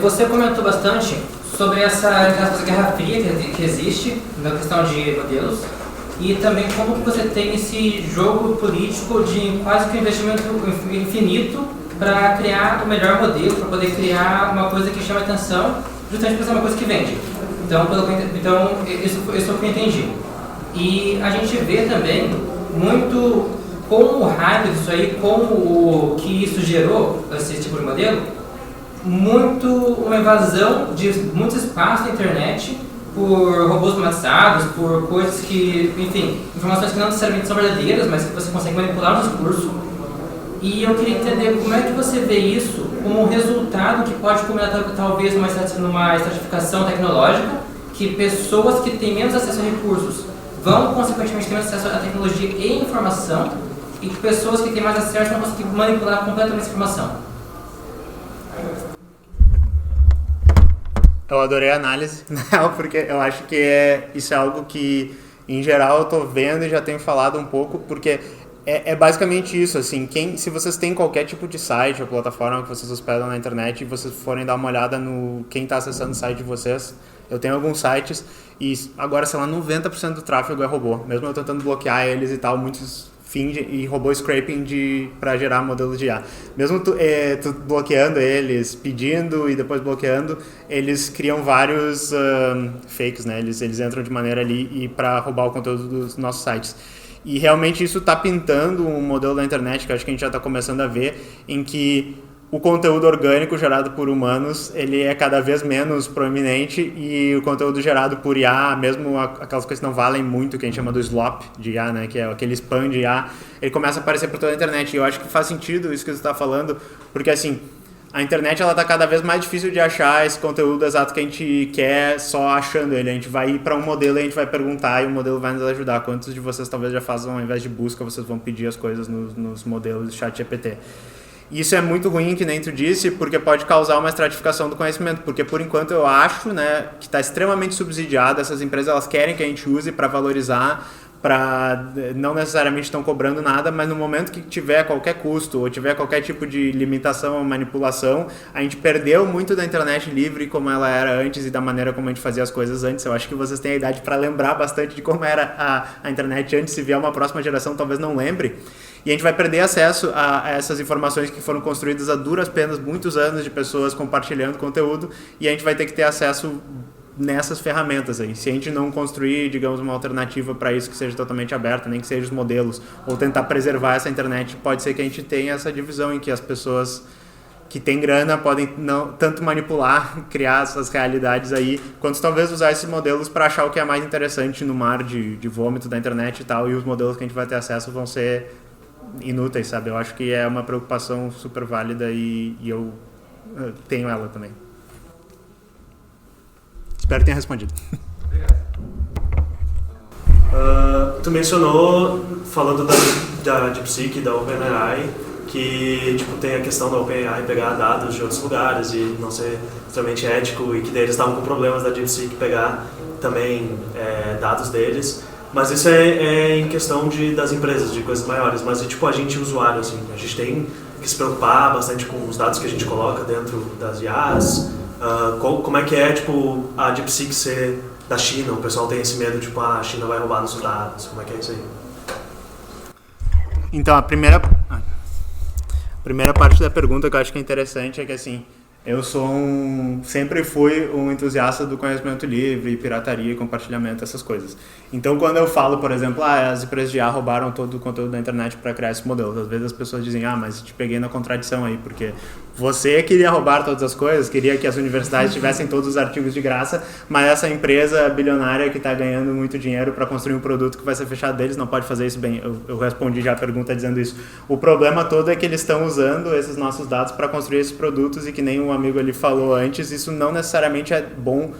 Você comentou bastante sobre essa guerra fria que existe na questão de modelos e também como você tem esse jogo político de quase que um investimento infinito para criar o melhor modelo, para poder criar uma coisa que chama atenção, justamente para ser uma coisa que vende. Então, isso é o que eu entendi. E a gente vê também muito com o hype disso aí, com o que isso gerou, esse tipo de modelo, uma invasão de muitos espaços da internet por robôs automatizados, por coisas que, enfim, informações que não necessariamente são verdadeiras, mas que você consegue manipular no discurso. E eu queria entender como é que você vê isso como um resultado que pode culminar talvez numa estratificação tecnológica, que pessoas que têm menos acesso a recursos vão, consequentemente, ter menos acesso à tecnologia e informação, e que pessoas que têm mais acesso vão conseguir manipular completamente essa informação. Eu adorei a análise, porque eu acho que isso é algo que, em geral, eu estou vendo e já tenho falado um pouco, porque é basicamente isso, assim, se vocês têm qualquer tipo de site ou plataforma que vocês hospedam na internet e vocês forem dar uma olhada no quem está acessando o site de vocês, eu tenho alguns sites e agora, sei lá, 90% do tráfego é robô, mesmo eu tentando bloquear eles e tal, muitos e robô scraping para gerar modelos de IA. Mesmo tu bloqueando eles, pedindo e depois bloqueando, eles criam vários fakes, né? Eles entram de maneira ali e para roubar o conteúdo dos nossos sites. E realmente isso está pintando um modelo da internet que eu acho que a gente já está começando a ver, em que o conteúdo orgânico gerado por humanos, ele é cada vez menos proeminente e o conteúdo gerado por IA, mesmo aquelas coisas que não valem muito, que a gente chama do slop de IA, né, que é aquele spam de IA, ele começa a aparecer por toda a internet. E eu acho que faz sentido isso que você está falando, porque assim, a internet ela está cada vez mais difícil de achar esse conteúdo exato que a gente quer só achando ele. A gente vai ir para um modelo e a gente vai perguntar e o modelo vai nos ajudar. Quantos de vocês talvez já façam, ao invés de busca, vocês vão pedir as coisas nos modelos de ChatGPT? Isso é muito ruim, que nem tu disse, porque pode causar uma estratificação do conhecimento, porque por enquanto eu acho, né, que está extremamente subsidiado, essas empresas elas querem que a gente use para valorizar, não necessariamente estão cobrando nada, mas no momento que tiver qualquer custo ou tiver qualquer tipo de limitação ou manipulação, a gente perdeu muito da internet livre como ela era antes e da maneira como a gente fazia as coisas antes. Eu acho que vocês têm a idade para lembrar bastante de como era a internet antes. Se vier uma próxima geração, talvez não lembre. E a gente vai perder acesso a essas informações que foram construídas a duras penas, muitos anos de pessoas compartilhando conteúdo, e a gente vai ter que ter acesso nessas ferramentas aí. Se a gente não construir, digamos, uma alternativa para isso que seja totalmente aberta, nem que seja os modelos, ou tentar preservar essa internet, pode ser que a gente tenha essa divisão em que as pessoas que têm grana podem não tanto manipular, criar essas realidades aí, quanto talvez usar esses modelos para achar o que é mais interessante no mar de vômito da internet e tal, e os modelos que a gente vai ter acesso vão ser inúteis, sabe? Eu acho que é uma preocupação super válida e eu tenho ela também. Espero que tenha respondido. Obrigado. Tu mencionou, falando da DeepSeek, da OpenAI, que tipo, tem a questão da OpenAI pegar dados de outros lugares e não ser extremamente ético, e que daí eles estavam com problemas da DeepSeek pegar também dados deles. Mas isso é em questão das empresas, de coisas maiores. Mas tipo, a gente usuário, assim, a gente tem que se preocupar bastante com os dados que a gente coloca dentro das IAs. Como é que é, tipo, a DeepSeek ser da China? O pessoal tem esse medo, tipo, a China vai roubar nossos dados. Como é que é isso aí? Então, a primeira parte da pergunta que eu acho que é interessante é que, assim, eu sempre fui um entusiasta do conhecimento livre, pirataria, compartilhamento, essas coisas. Então, quando eu falo, por exemplo, as empresas de IA roubaram todo o conteúdo da internet para criar esse modelo, às vezes as pessoas dizem, mas te peguei na contradição aí, porque você queria roubar todas as coisas, queria que as universidades tivessem todos os artigos de graça, mas essa empresa bilionária que está ganhando muito dinheiro para construir um produto que vai ser fechado deles não pode fazer isso bem. Eu respondi já a pergunta dizendo isso. O problema todo é que eles estão usando esses nossos dados para construir esses produtos e que nem um amigo ali falou antes, isso não necessariamente é bom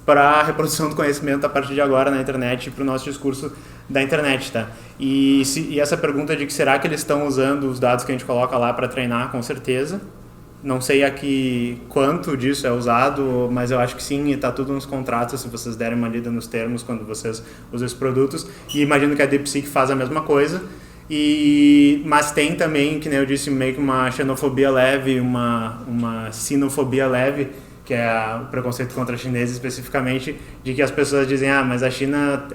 para a reprodução do conhecimento a partir de agora na internet e para o nosso discurso da internet, tá? E essa pergunta de que será que eles estão usando os dados que a gente coloca lá para treinar, com certeza. Não sei aqui quanto disso é usado, mas eu acho que sim, e está tudo nos contratos, se vocês derem uma lida nos termos quando vocês usam esses produtos. E imagino que a DeepSeek faz a mesma coisa. Mas tem também, que nem eu disse, meio que uma xenofobia leve, uma sinofobia leve, que é o preconceito contra chineses especificamente, de que as pessoas dizem, mas a China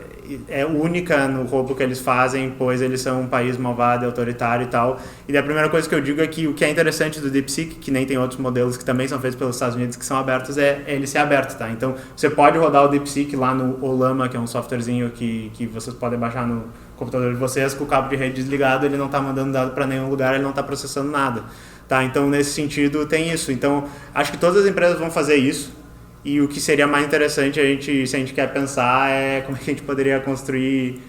é única no roubo que eles fazem, pois eles são um país malvado, autoritário e tal. E a primeira coisa que eu digo é que o que é interessante do DeepSeek, que nem tem outros modelos que também são feitos pelos Estados Unidos que são abertos, é ele ser aberto, tá? Então, você pode rodar o DeepSeek lá no Olama, que é um softwarezinho que vocês podem baixar no computador de vocês, com o cabo de rede desligado, ele não está mandando dado para nenhum lugar, ele não está processando nada. Tá, então, nesse sentido, tem isso. Então, acho que todas as empresas vão fazer isso. E o que seria mais interessante, se a gente quer pensar, é como é que a gente poderia construir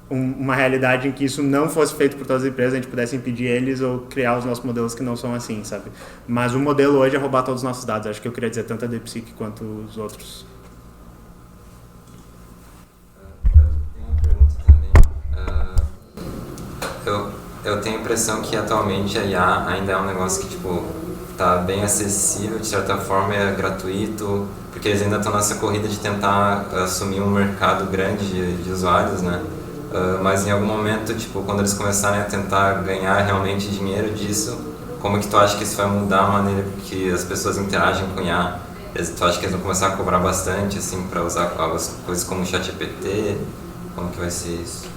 uma realidade em que isso não fosse feito por todas as empresas, a gente pudesse impedir eles ou criar os nossos modelos que não são assim, sabe? Mas o modelo hoje é roubar todos os nossos dados. Acho que eu queria dizer tanto a DeepSeek quanto os outros. Eu tenho uma pergunta também. Eu tenho a impressão que atualmente a IA ainda é um negócio que, tá bem acessível, de certa forma é gratuito, porque eles ainda estão nessa corrida de tentar assumir um mercado grande de usuários, né? Mas em algum momento, quando eles começarem a tentar ganhar realmente dinheiro disso, como é que tu acha que isso vai mudar a maneira que as pessoas interagem com IA? Tu acha que eles vão começar a cobrar bastante, assim, para usar coisas como o ChatGPT? Como que vai ser isso?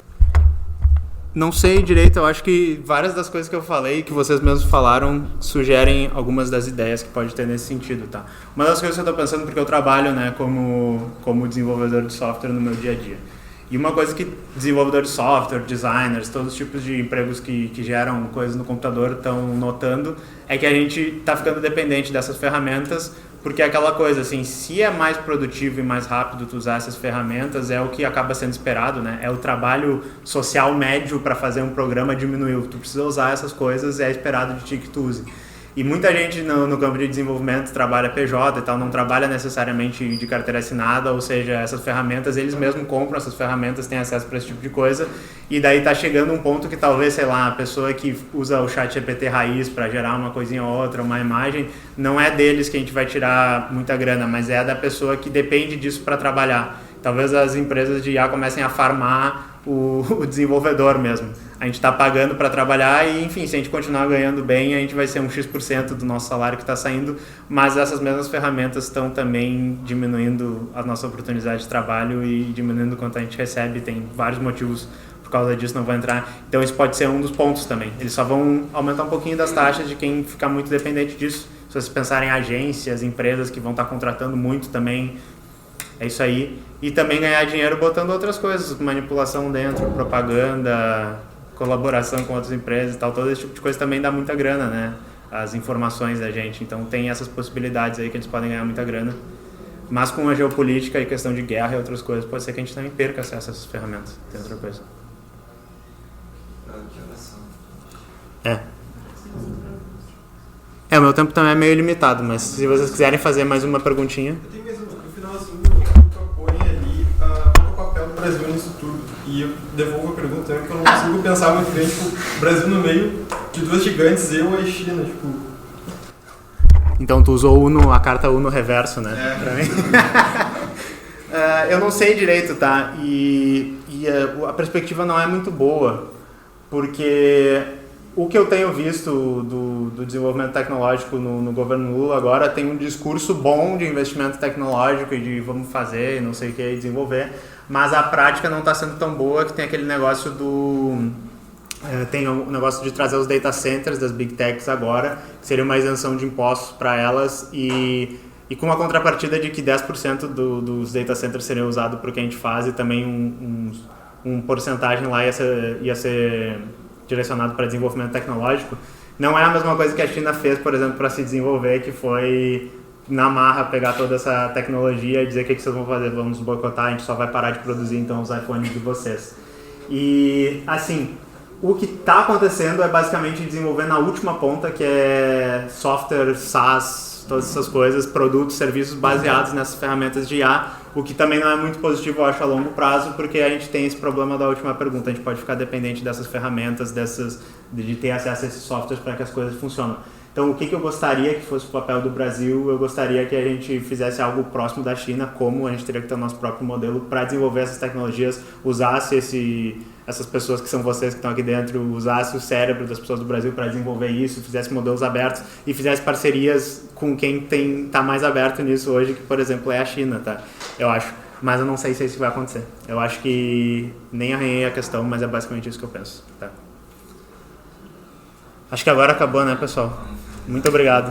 Não sei direito, eu acho que várias das coisas que eu falei, que vocês mesmos falaram, sugerem algumas das ideias que pode ter nesse sentido, tá? Uma das coisas que eu estou pensando, porque eu trabalho, né, como desenvolvedor de software no meu dia a dia. E uma coisa que desenvolvedor de software, designers, todos os tipos de empregos que geram coisas no computador estão notando, é que a gente está ficando dependente dessas ferramentas, porque é aquela coisa assim, se é mais produtivo e mais rápido tu usar essas ferramentas, é o que acaba sendo esperado, né? É o trabalho social médio para fazer um programa diminuiu. Tu precisa usar essas coisas, é esperado de ti que tu use. E muita gente no campo de desenvolvimento trabalha PJ e tal, não trabalha necessariamente de carteira assinada, ou seja, essas ferramentas, eles mesmos compram essas ferramentas, têm acesso para esse tipo de coisa, e daí tá chegando um ponto que talvez, sei lá, a pessoa que usa o ChatGPT raiz para gerar uma coisinha ou outra, uma imagem, não é deles que a gente vai tirar muita grana, mas é da pessoa que depende disso para trabalhar. Talvez as empresas de IA comecem a farmar o desenvolvedor mesmo. A gente está pagando para trabalhar e, enfim, se a gente continuar ganhando bem, a gente vai ser um X% do nosso salário que está saindo, mas essas mesmas ferramentas estão também diminuindo a nossa oportunidade de trabalho e diminuindo o quanto a gente recebe. Tem vários motivos por causa disso, não vou entrar. Então isso pode ser um dos pontos também. Eles só vão aumentar um pouquinho das taxas de quem ficar muito dependente disso. Se vocês pensarem em agências, empresas que vão estar contratando muito também, é isso aí. E também ganhar dinheiro botando outras coisas, manipulação dentro, propaganda, colaboração com outras empresas e tal, todo esse tipo de coisa também dá muita grana, né? As informações da gente. Então tem essas possibilidades aí que eles podem ganhar muita grana. Mas com a geopolítica e questão de guerra e outras coisas, pode ser que a gente também perca acesso a essas ferramentas. Tem outra coisa. O meu tempo também é meio limitado, mas se vocês quiserem fazer mais uma perguntinha. Eu tenho mesmo, no finalzinho, tu propõe ali qual é o papel do Brasil nisso tudo. E eu devolvo a pergunta também, porque eu não consigo pensar muito bem, o Brasil no meio de duas gigantes, eu e a China, Então tu usou a carta Uno reverso, né? Pra mim. Eu não sei direito, tá? E a perspectiva não é muito boa, porque o que eu tenho visto do desenvolvimento tecnológico no governo Lula agora tem um discurso bom de investimento tecnológico e de vamos fazer, não sei o que, desenvolver, mas a prática não está sendo tão boa, que tem aquele negócio tem o negócio de trazer os data centers das big techs agora, que seria uma isenção de impostos para elas e com uma contrapartida de que 10% dos data centers seriam usados para o que a gente faz e também um porcentagem lá ia ser direcionado para desenvolvimento tecnológico. Não é a mesma coisa que a China fez, por exemplo, para se desenvolver, que foi na marra pegar toda essa tecnologia e dizer o que vocês vão fazer, vamos boicotar, a gente só vai parar de produzir então os iPhones de vocês. E assim, o que está acontecendo é basicamente desenvolver na última ponta, que é software, SaaS, todas essas coisas, produtos, serviços baseados nessas ferramentas de IA, o que também não é muito positivo, eu acho, a longo prazo, porque a gente tem esse problema da última pergunta, a gente pode ficar dependente dessas ferramentas, de ter acesso a esses softwares para que as coisas funcionem. Então, o que eu gostaria que fosse o papel do Brasil? Eu gostaria que a gente fizesse algo próximo da China, como a gente teria que ter o nosso próprio modelo para desenvolver essas tecnologias, usasse essas pessoas que são vocês que estão aqui dentro, usasse o cérebro das pessoas do Brasil para desenvolver isso, fizesse modelos abertos e fizesse parcerias com quem está mais aberto nisso hoje, que, por exemplo, é a China, tá? Eu acho. Mas eu não sei se isso vai acontecer. Eu acho que nem arranhei a questão, mas é basicamente isso que eu penso, tá? Acho que agora acabou, né, pessoal? Muito obrigado.